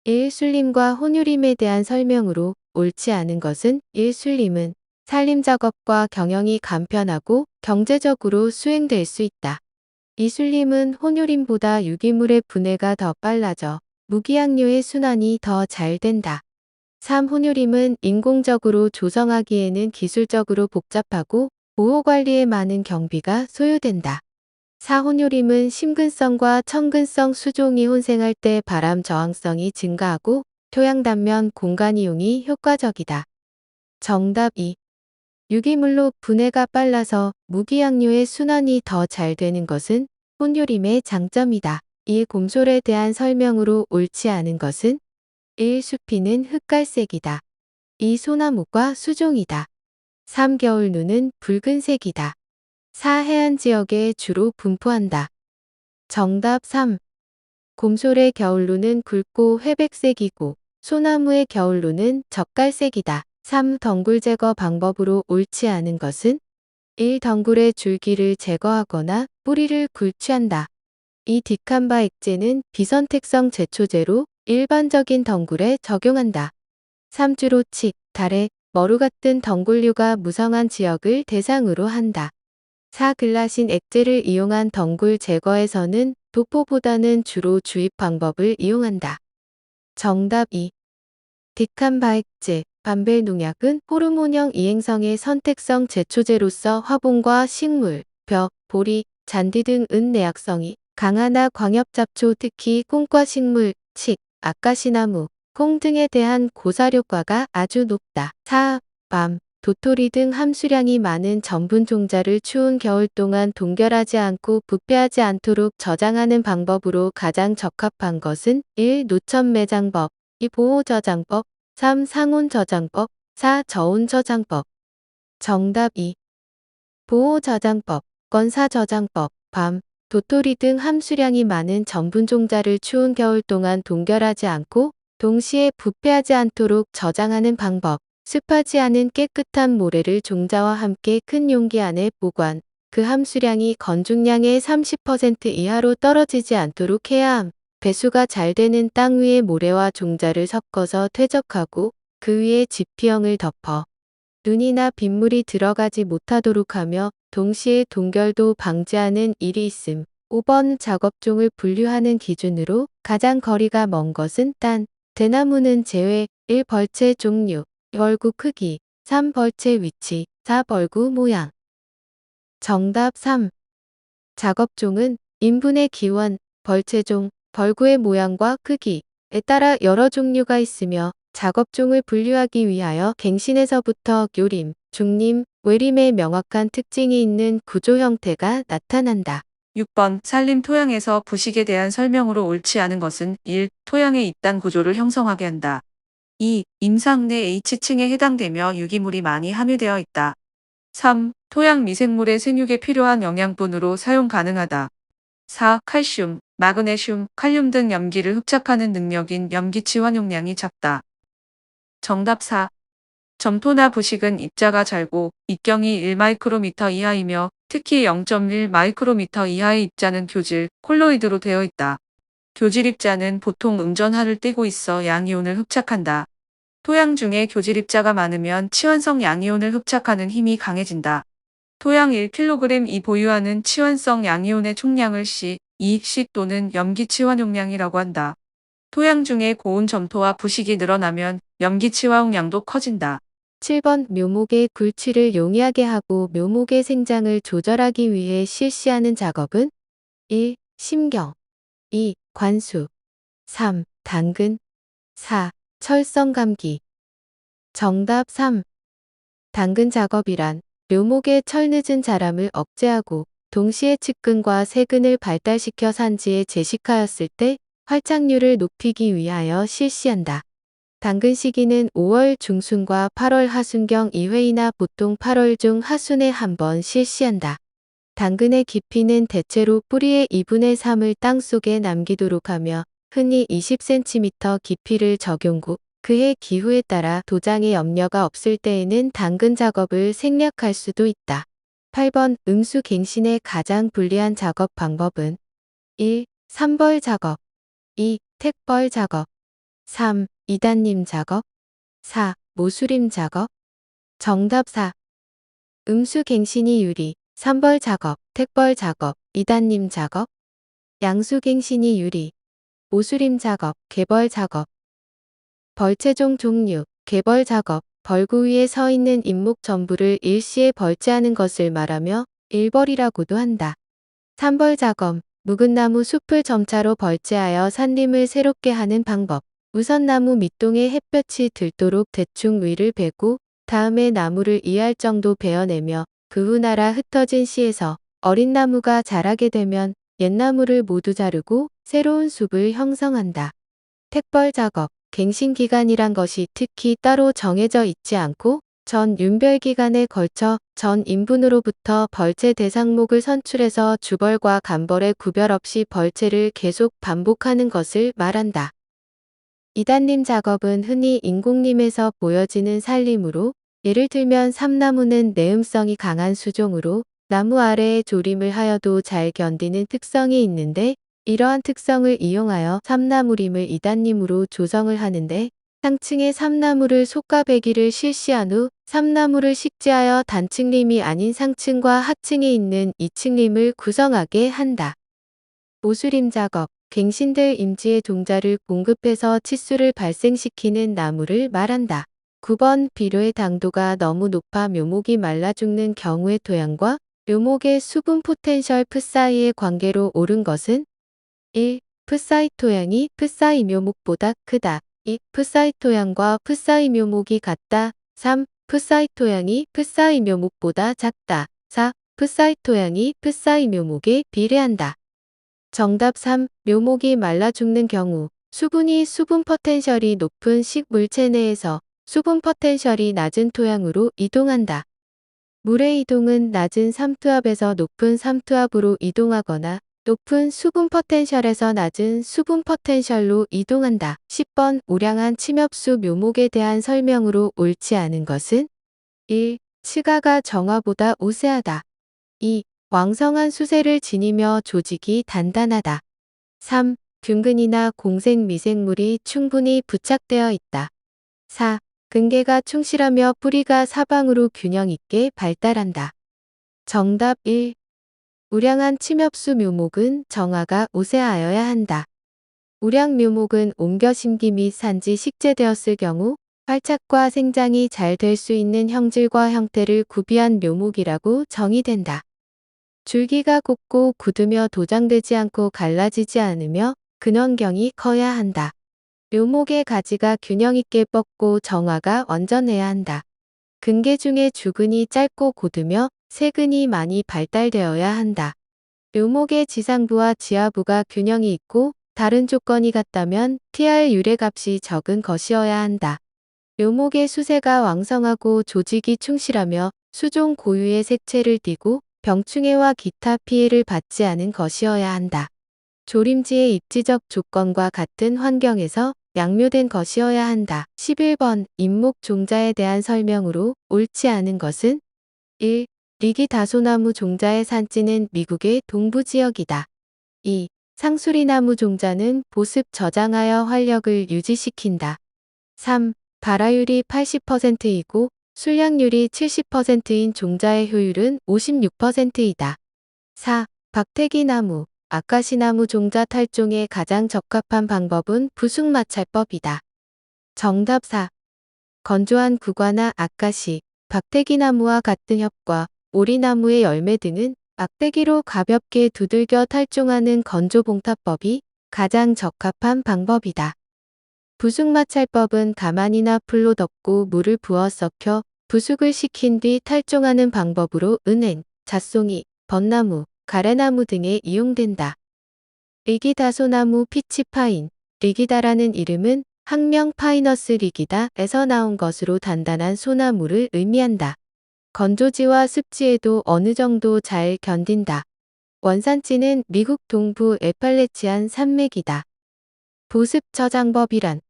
1. 술림과 혼유림에 대한 설명으로 옳지 않은 것은 1. 술림은 살림 작업과 경영이 간편하고 경제적으로 수행될 수 있다. 2. 술림은 혼유림보다 유기물의 분해가 더 빨라져 무기양료의 순환이 더 잘 된다. 3. 혼유림은 인공적으로 조성하기에는 기술적으로 복잡하고 보호관리에 많은 경비가 소요된다. 4. 혼유림은 심근성과 청근성 수종이 혼생할 때 바람 저항성이 증가하고 토양 단면 공간 이용이 효과적이다. 정답 2. 유기물로 분해가 빨라서 무기양료의 순환이 더 잘 되는 것은 혼유림의 장점이다. 2. 곰솔에 대한 설명으로 옳지 않은 것은 1. 수피는 흑갈색이다. 2. 소나무과 수종이다. 3. 겨울눈은 붉은색이다. 4. 해안 지역에 주로 분포한다. 정답 3. 곰솔의 겨울눈은 굵고 회백색이고 소나무의 겨울눈은 젓갈색이다. 3. 덩굴 제거 방법으로 옳지 않은 것은 1. 덩굴의 줄기를 제거하거나 뿌리를 굴취한다. 2. 디칸바 액제는 비선택성 제초제로 일반적인 덩굴에 적용한다. 3. 주로 칡, 다래, 머루 같은 덩굴류가 무성한 지역을 대상으로 한다. 4. 글라신 액제를 이용한 덩굴 제거에서는 도포보다는 주로 주입 방법을 이용한다. 정답 2. 디칸바액제, 반벨 농약은 호르몬형 이행성의 선택성 제초제로서 화분과 식물, 벽, 보리, 잔디 등 은내약성이 강하나 광엽잡초 특히 콩과 식물, 칡, 아카시나무, 콩 등에 대한 고사료가가 아주 높다. 4. 밤, 도토리 등 함수량이 많은 전분 종자를 추운 겨울 동안 동결하지 않고 부패하지 않도록 저장하는 방법으로 가장 적합한 것은 1. 노천 매장법, 2. 보호 저장법, 3. 상온 저장법, 4. 저온 저장법. 정답 2. 보호 저장법, 건사 저장법, 밤, 도토리 등 함수량이 많은 전분 종자를 추운 겨울 동안 동결하지 않고 동시에 부패하지 않도록 저장하는 방법. 습하지 않은 깨끗한 모래를 종자와 함께 큰 용기 안에 보관. 그 함수량이 건중량의 30% 이하로 떨어지지 않도록 해야 함. 배수가 잘 되는 땅 위에 모래와 종자를 섞어서 퇴적하고 그 위에 지피형을 덮어 눈이나 빗물이 들어가지 못하도록 하며 동시에 동결도 방지하는 일이 있음. 5번 작업종을 분류하는 기준으로 가장 거리가 먼 것은 딴, 대나무는 제외. 1. 벌채 종류, 벌구 크기, 3. 벌채 위치, 4. 벌구 모양. 정답 3. 작업종은 인분의 기원, 벌채종, 벌구의 모양과 크기에 따라 여러 종류가 있으며 작업종을 분류하기 위하여 갱신에서부터 요림, 중림, 외림의 명확한 특징이 있는 구조 형태가 나타난다. 6번 산림 토양에서 부식에 대한 설명으로 옳지 않은 것은 1. 토양의 입단 구조를 형성하게 한다. 2. 임상 내 H층에 해당되며 유기물이 많이 함유되어 있다. 3. 토양 미생물의 생육에 필요한 영양분으로 사용 가능하다. 4. 칼슘, 마그네슘, 칼륨 등 염기를 흡착하는 능력인 염기치 환용량이 작다. 정답 4. 점토나 부식은 입자가 잘고 입경이 1마이크로미터 이하이며 특히 0.1마이크로미터 이하의 입자는 교질, 콜로이드로 되어 있다. 교질 입자는 보통 음전하를 띠고 있어 양이온을 흡착한다. 토양 중에 교질 입자가 많으면 치환성 양이온을 흡착하는 힘이 강해진다. 토양 1kg이 보유하는 치환성 양이온의 총량을 C 또는 염기치환용량이라고 한다. 토양 중에 고온 점토와 부식이 늘어나면 염기치환용량도 커진다. 7번 묘목의 굴취를 용이하게 하고 묘목의 생장을 조절하기 위해 실시하는 작업은 1. 심경, 2. 관수, 3. 당근, 4. 철성 감기. 정답 3. 당근 작업이란 묘목의 철늦은 자람을 억제하고 동시에 측근과 세근을 발달시켜 산지에 제식하였을 때 활착률을 높이기 위하여 실시한다. 당근 시기는 5월 중순과 8월 하순경 2회이나 보통 8월 중 하순에 한 번 실시한다. 당근의 깊이는 대체로 뿌리의 2분의 3을 땅속에 남기도록 하며 흔히 20cm 깊이를 적용고 그해 기후에 따라 도장에 염려가 없을 때에는 당근 작업을 생략할 수도 있다. 8번 응수 갱신의 가장 불리한 작업 방법은 1. 삼벌 작업, 2. 택벌 작업, 3. 이단님 작업. 4. 모수림 작업. 정답 4. 음수갱신이 유리, 삼벌 작업, 택벌 작업, 이단님 작업. 양수갱신이 유리, 모수림 작업, 개벌 작업. 벌채종 종류, 개벌 작업, 벌구 위에 서 있는 인목 전부를 일시에 벌채하는 것을 말하며 일벌이라고도 한다. 삼벌 작업, 묵은 나무 숲을 점차로 벌채하여 산림을 새롭게 하는 방법. 우선 나무 밑동에 햇볕이 들도록 대충 위를 베고 다음에 나무를 이할 정도 베어내며 그 후 날아 흩어진 씨에서 어린 나무가 자라게 되면 옛 나무를 모두 자르고 새로운 숲을 형성한다. 택벌 작업, 갱신 기간이란 것이 특히 따로 정해져 있지 않고 전 윤별 기간에 걸쳐 전 인분으로부터 벌채 대상목을 선출해서 주벌과 간벌의 구별 없이 벌채를 계속 반복하는 것을 말한다. 이단림 작업은 흔히 인공림에서 보여지는 살림으로 예를 들면 삼나무는 내음성이 강한 수종으로 나무 아래에 조림을 하여도 잘 견디는 특성이 있는데 이러한 특성을 이용하여 삼나무림을 이단림으로 조성을 하는데 상층에 삼나무를 솎아배기를 실시한 후 삼나무를 식재하여 단층림이 아닌 상층과 하층에 있는 2층림을 구성하게 한다. 모수림 작업, 갱신될 임지의 종자를 공급해서 치수를 발생시키는 나무를 말한다. 9번 비료의 당도가 너무 높아 묘목이 말라 죽는 경우의 토양과 묘목의 수분 포텐셜 풋 사이의 관계로 옳은 것은 1. 풋사이 토양이 풋사이 묘목보다 크다. 2. 풋사이 토양과 풋사이 묘목이 같다. 3. 풋사이 토양이 풋사이 묘목보다 작다. 4. 풋사이 토양이 풋사이 묘목에 비례한다. 정답 3. 묘목이 말라 죽는 경우 수분 포텐셜이 높은 식물체 내에서 수분 포텐셜이 낮은 토양으로 이동한다. 물의 이동은 낮은 삼투압에서 높은 삼투압으로 이동하거나 높은 수분 포텐셜에서 낮은 수분 포텐셜로 이동한다. 10번 우량한 침엽수 묘목에 대한 설명으로 옳지 않은 것은 1. 치가가 정화보다 우세하다. 2. 왕성한 수세를 지니며 조직이 단단하다. 3. 균근이나 공생 미생물이 충분히 부착되어 있다. 4. 근계가 충실하며 뿌리가 사방으로 균형 있게 발달한다. 정답 1. 우량한 침엽수 묘목은 정화가 우세하여야 한다. 우량 묘목은 옮겨 심기 및 산지 식재되었을 경우 활착과 생장이 잘 될 수 있는 형질과 형태를 구비한 묘목이라고 정의된다. 줄기가 곱고 굳으며 도장되지 않고 갈라지지 않으며 근원경이 커야 한다. 묘목의 가지가 균형 있게 뻗고 정화가 완전해야 한다. 근계 중에 주근이 짧고 곧으며 세근이 많이 발달되어야 한다. 묘목의 지상부와 지하부가 균형이 있고 다른 조건이 같다면 TR 유래값이 적은 것이어야 한다. 묘목의 수세가 왕성하고 조직이 충실하며 수종 고유의 색채를 띠고 병충해와 기타 피해를 받지 않은 것이어야 한다. 조림지의 입지적 조건과 같은 환경에서 양묘된 것이어야 한다. 11번 인목 종자에 대한 설명으로 옳지 않은 것은 1. 리기다소나무 종자의 산지는 미국의 동부지역이다. 2. 상수리나무 종자는 보습 저장하여 활력을 유지시킨다. 3. 발화율이 80%이고 술량률이 70%인 종자의 효율은 56%이다. 4. 박태기나무, 아카시나무 종자 탈종에 가장 적합한 방법은 부숙마찰법이다. 정답 4. 건조한 구과나 아카시, 박태기나무와 같은 협과 오리나무의 열매 등은 막대기로 가볍게 두들겨 탈종하는 건조봉타법이 가장 적합한 방법이다. 부숙마찰법은 가만이나 풀로 덮고 물을 부어 썩혀 부숙을 시킨 뒤 탈종하는 방법으로 은행, 잣송이, 벚나무, 가래나무 등에 이용된다. 리기다소나무 피치파인, 리기다라는 이름은 학명 파이너스 리기다에서 나온 것으로 단단한 소나무를 의미한다. 건조지와 습지에도 어느 정도 잘 견딘다. 원산지는 미국 동부 에팔레치안 산맥이다. 보습 저장법이란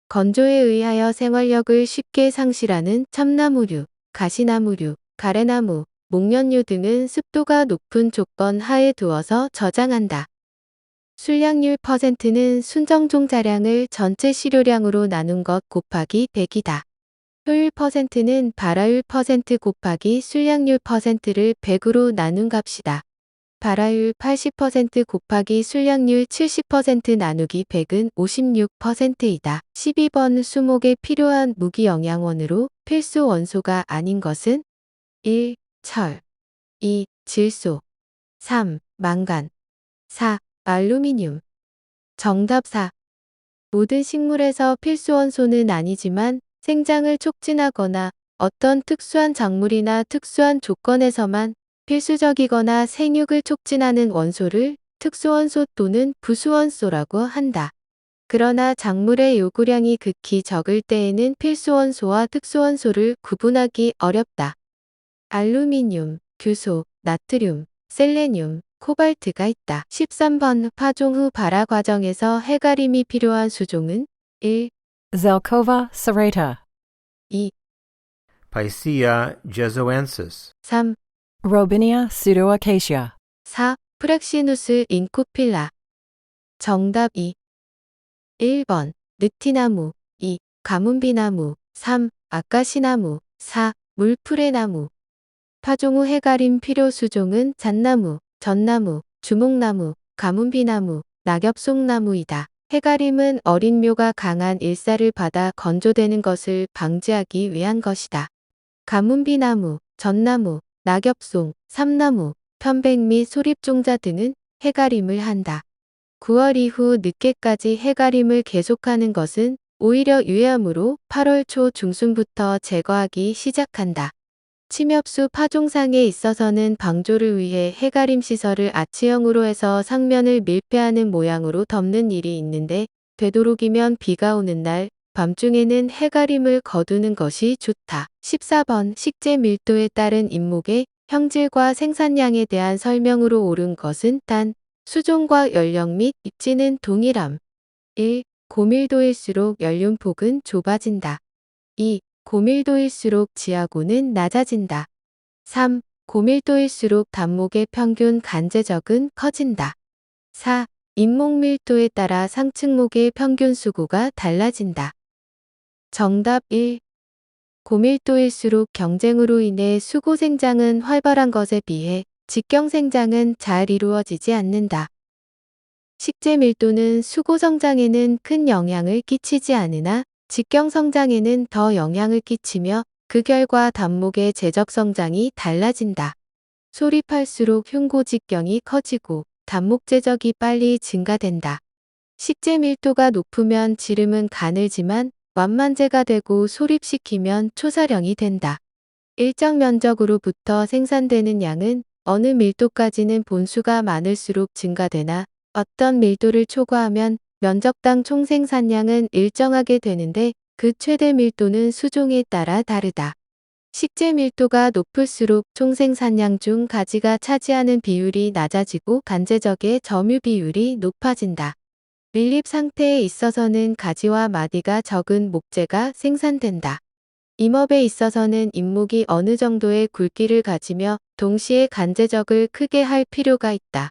건조에 의하여 생활력을 쉽게 상실하는 참나무류, 가시나무류, 가래나무, 목련류 등은 습도가 높은 조건 하에 두어서 저장한다. 술량률 %는 순정종 자량을 전체 시료량으로 나눈 것 곱하기 100이다. 효율 %는 발화율 % 곱하기 술량률 %를 100으로 나눈 값이다. 발화율 80% 곱하기 술량률 70% 나누기 100은 56%이다. 12번 수목에 필요한 무기영양원으로 필수 원소가 아닌 것은 1. 철 2. 질소 3. 망간 4. 알루미늄 정답 4. 모든 식물에서 필수 원소는 아니지만 생장을 촉진하거나 어떤 특수한 작물이나 특수한 조건에서만 필수적이거나 생육을 촉진하는 원소를 특수원소 또는 부수원소라고 한다. 그러나 작물의 요구량이 극히 적을 때에는 필수원소와 특수원소를 구분하기 어렵다. 알루미늄, 규소, 나트륨, 셀레늄, 코발트가 있다. 13번 파종 후 발화 과정에서 해가림이 필요한 수종은 1. Zelkova serrata, 2. Picea jesuensis, 3. Robinia pseudoacacia. 4. 프렉시누스 인코필라 정답 2. 1번 느티나무 2. 가문비나무 3. 아카시나무 4. 물프레나무 파종 후 해가림 필요 수종은 잣나무, 전나무, 주목나무, 가문비나무, 낙엽송나무이다. 해가림은 어린 묘가 강한 일사를 받아 건조되는 것을 방지하기 위한 것이다. 가문비나무, 전나무, 낙엽송, 삼나무, 편백 및 소립종자 등은 해가림을 한다. 9월 이후 늦게까지 해가림을 계속하는 것은 오히려 유해하므로 8월 초 중순부터 제거하기 시작한다. 침엽수 파종상에 있어서는 방조를 위해 해가림 시설을 아치형으로 해서 상면을 밀폐하는 모양으로 덮는 일이 있는데 되도록이면 비가 오는 날 밤중에는 해가림을 거두는 것이 좋다. 14번 식재 밀도에 따른 잎목의 형질과 생산량에 대한 설명으로 옳은 것은 단, 수종과 연령 및 입지는 동일함. 1. 고밀도일수록 연륜폭은 좁아진다. 2. 고밀도일수록 지하고는 낮아진다. 3. 고밀도일수록 단목의 평균 간제적은 커진다. 4. 잎목 밀도에 따라 상층목의 평균 수고가 달라진다. 정답 1. 고밀도일수록 경쟁으로 인해 수고 생장은 활발한 것에 비해 직경 생장은 잘 이루어지지 않는다. 식재 밀도는 수고 성장에는 큰 영향을 끼치지 않으나 직경 성장에는 더 영향을 끼치며 그 결과 단목의 재적 성장이 달라진다. 소립할수록 흉고직경이 커지고 단목 재적이 빨리 증가된다. 식재 밀도가 높으면 지름은 가늘지만 완만제가 되고 소립시키면 초사령이 된다. 일정 면적으로부터 생산되는 양은 어느 밀도까지는 본수가 많을수록 증가되나 어떤 밀도를 초과하면 면적당 총생산량은 일정하게 되는데 그 최대 밀도는 수종에 따라 다르다. 식재 밀도가 높을수록 총생산량 중 가지가 차지하는 비율이 낮아지고 간제적의 점유 비율이 높아진다. 밀립 상태에 있어서는 가지와 마디가 적은 목재가 생산된다. 임업에 있어서는 잎목이 어느 정도의 굵기를 가지며 동시에 간제적을 크게 할 필요가 있다.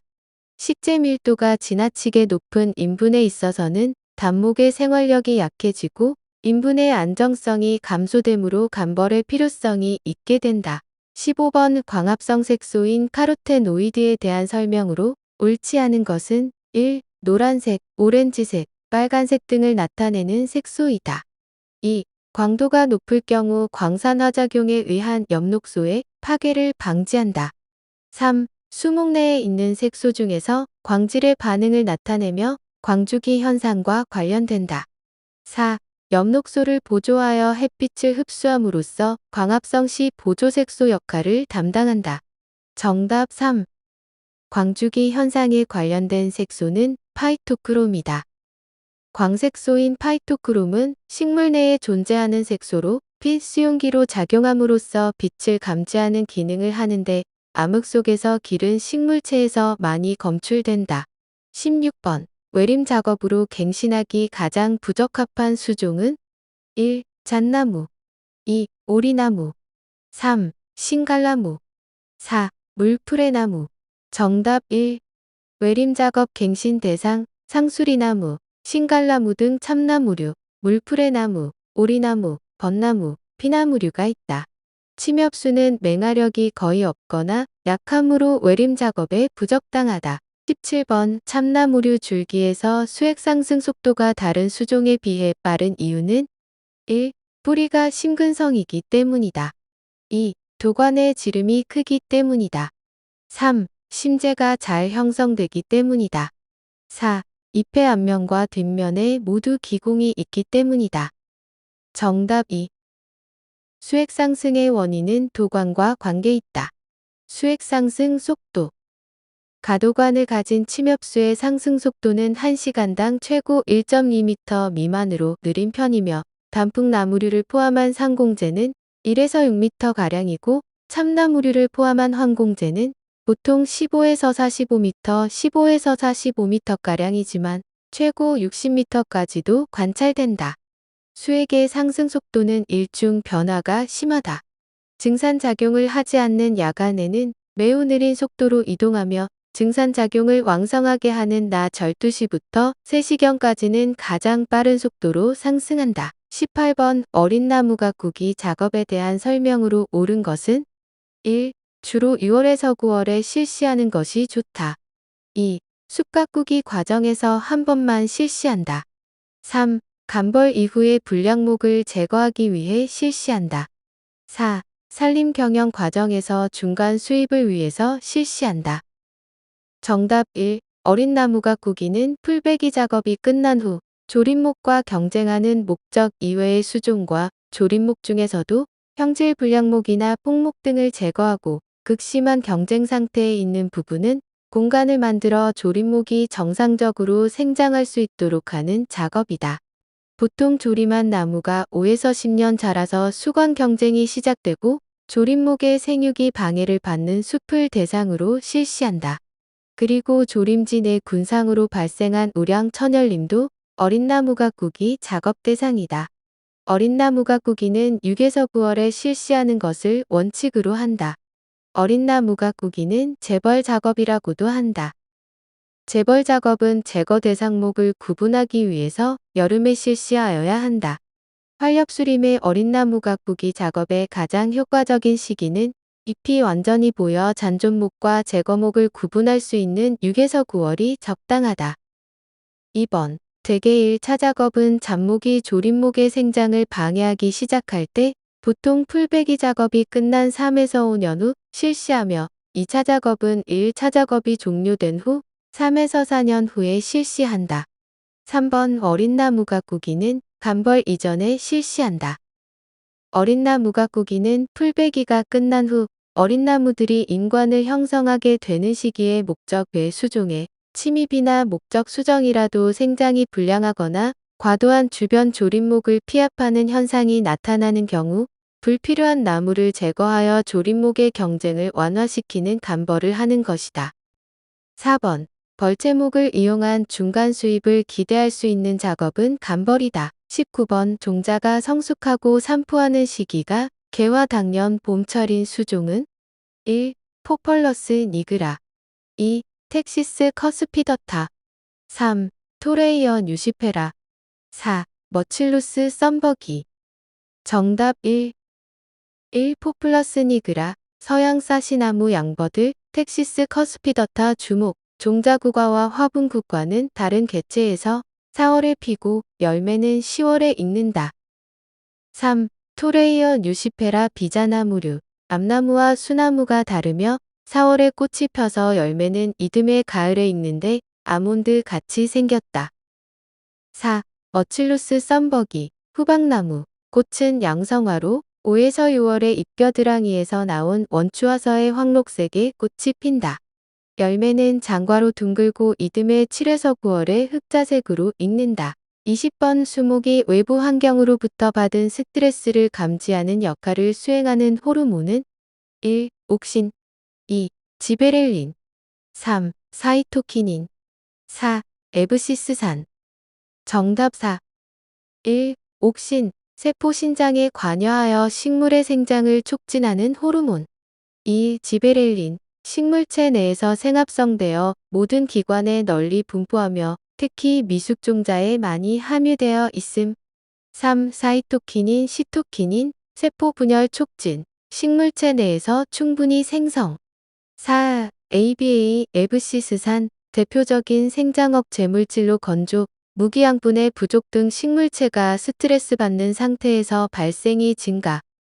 식재 밀도가 지나치게 높은 인분에 있어서는 단목의 생활력이 약해지고 인분의 안정성이 감소되므로 간벌의 필요성이 있게 된다. 15번 광합성 색소인 카로테노이드에 대한 설명으로 옳지 않은 것은 1. 노란색, 오렌지색, 빨간색 등을 나타내는 색소이다. 2. 광도가 높을 경우 광산화작용에 의한 엽록소의 파괴를 방지한다. 3. 수목 내에 있는 색소 중에서 광질의 반응을 나타내며 광주기 현상과 관련된다. 4. 엽록소를 보조하여 햇빛을 흡수함으로써 광합성 시 보조색소 역할을 담당한다. 정답 3. 광주기 현상에 관련된 색소는 파이토크롬이다. 광색소인 파이토크롬은 식물 내에 존재하는 색소로 빛 수용기로 작용함으로써 빛을 감지하는 기능을 하는데 암흑 속에서 기른 식물체에서 많이 검출된다. 16번 외림 작업으로 갱신하기 가장 부적합한 수종은 1. 잣나무 2. 오리나무 3. 신갈나무 4. 물프레나무 정답 1. 외림 작업 갱신 대상, 상수리나무, 신갈나무 등 참나무류, 물풀의나무, 오리나무, 벚나무, 피나무류가 있다. 침엽수는 맹하력이 거의 없거나 약하므로 외림 작업에 부적당하다. 17번 참나무류 줄기에서 수액 상승 속도가 다른 수종에 비해 빠른 이유는 1. 뿌리가 심근성이기 때문이다. 2. 도관의 지름이 크기 때문이다. 3. 심재가 잘 형성되기 때문이다. 4. 잎의 앞면과 뒷면에 모두 기공이 있기 때문이다. 정답 2. 수액 상승의 원인은 도관과 관계 있다. 수액 상승 속도. 가도관을 가진 침엽수의 상승 속도는 1시간당 최고 1.2m 미만으로 느린 편이며 단풍나무류를 포함한 상공재는 1에서 6m가량이고 참나무류를 포함한 황공재는 보통 15에서 45m, 15에서 45m가량이지만 최고 60m까지도 관찰된다. 수액의 상승 속도는 일중 변화가 심하다. 증산작용을 하지 않는 야간에는 매우 느린 속도로 이동하며 증산작용을 왕성하게 하는 낮 12시부터 3시경까지는 가장 빠른 속도로 상승한다. 18번 어린 나무 가꾸기 작업에 대한 설명으로 옳은 것은 1. 주로 6월에서 9월에 실시하는 것이 좋다. 2. 숲 가꾸기 과정에서 한 번만 실시한다. 3. 감벌 이후에 불량목을 제거하기 위해 실시한다. 4. 산림 경영 과정에서 중간 수입을 위해서 실시한다. 정답 1. 어린 나무 가꾸기는 풀베기 작업이 끝난 후 조립목과 경쟁하는 목적 이외의 수종과 조립목 중에서도 형질 불량목이나 폭목 등을 제거하고 극심한 경쟁 상태에 있는 부분은 공간을 만들어 조립목이 정상적으로 생장할 수 있도록 하는 작업이다. 보통 조림한 나무가 5에서 10년 자라서 수건 경쟁이 시작되고 조립목의 생육이 방해를 받는 숲을 대상으로 실시한다. 그리고 조림지 내 군상으로 발생한 우량 천열림도 어린 나무 가꾸기 작업 대상이다. 어린 나무 가꾸기는 6에서 9월에 실시하는 것을 원칙으로 한다. 어린 나무 가꾸기는 재벌 작업이라고도 한다. 재벌 작업은 제거 대상목을 구분하기 위해서 여름에 실시하여야 한다. 활엽수림의 어린 나무 가꾸기 작업의 가장 효과적인 시기는 잎이 완전히 보여 잔존목과 제거목을 구분할 수 있는 6에서 9월이 적당하다. 2번 대개 1차 작업은 잡목이 조립목의 생장을 방해하기 시작할 때 보통 풀베기 작업이 끝난 3에서 5년 후 실시하며 2차 작업은 1차 작업이 종료된 후 3에서 4년 후에 실시한다. 3번 어린 나무 가꾸기는 감벌 이전에 실시한다. 어린 나무 가꾸기는 풀베기가 끝난 후 어린 나무들이 인관을 형성하게 되는 시기에 목적 외 수종에 침입이나 목적 수정이라도 생장이 불량하거나 과도한 주변 조립목을 피합하는 현상이 나타나는 경우 불필요한 나무를 제거하여 조립목의 경쟁을 완화시키는 감벌을 하는 것이다. 4번 벌채목을 이용한 중간 수입을 기대할 수 있는 작업은 감벌이다. 19번 종자가 성숙하고 산포하는 시기가 개화 당년 봄철인 수종은 1. 포펄러스 니그라 2. 텍시스 커스피더타 3. 토레이어 뉴시페라 4. 머칠루스 썬버기 정답 1. 1. 포플러스 니그라 서양 사시나무 양버들 텍시스 커스피더타 주목 종자국화와 화분국화는 다른 개체에서 4월에 피고 열매는 10월에 익는다. 3. 토레이어 뉴시페라 비자나무류 암나무와 수나무가 다르며 4월에 꽃이 펴서 열매는 이듬해 가을에 익는데 아몬드 같이 생겼다. 4. 머칠루스 썬버기 후박나무 꽃은 양성화로 5에서 6월에 잎겨드랑이에서 나온 원추화서의 황록색의 꽃이 핀다. 열매는 장과로 둥글고 이듬해 7에서 9월에 흑자색으로 익는다. 20번 수목이 외부 환경으로부터 받은 스트레스를 감지하는 역할을 수행하는 호르몬은 1. 옥신 2. 지베렐린 3. 사이토키닌 4. 에브시스산 정답 4. 1. 옥신 세포 신장에 관여하여 식물의 생장을 촉진하는 호르몬 2. 지베렐린 식물체 내에서 생합성되어 모든 기관에 널리 분포하며 특히 미숙종자에 많이 함유되어 있음. 3. 사이토키닌, 시토키닌, 세포 분열 촉진, 식물체 내에서 충분히 생성. 4. ABA, 에브시스산, 대표적인 생장억 제물질로 건조, 무기양분의 부족 등 식물체가 스트레스 받는 상태에서 발생이 증가,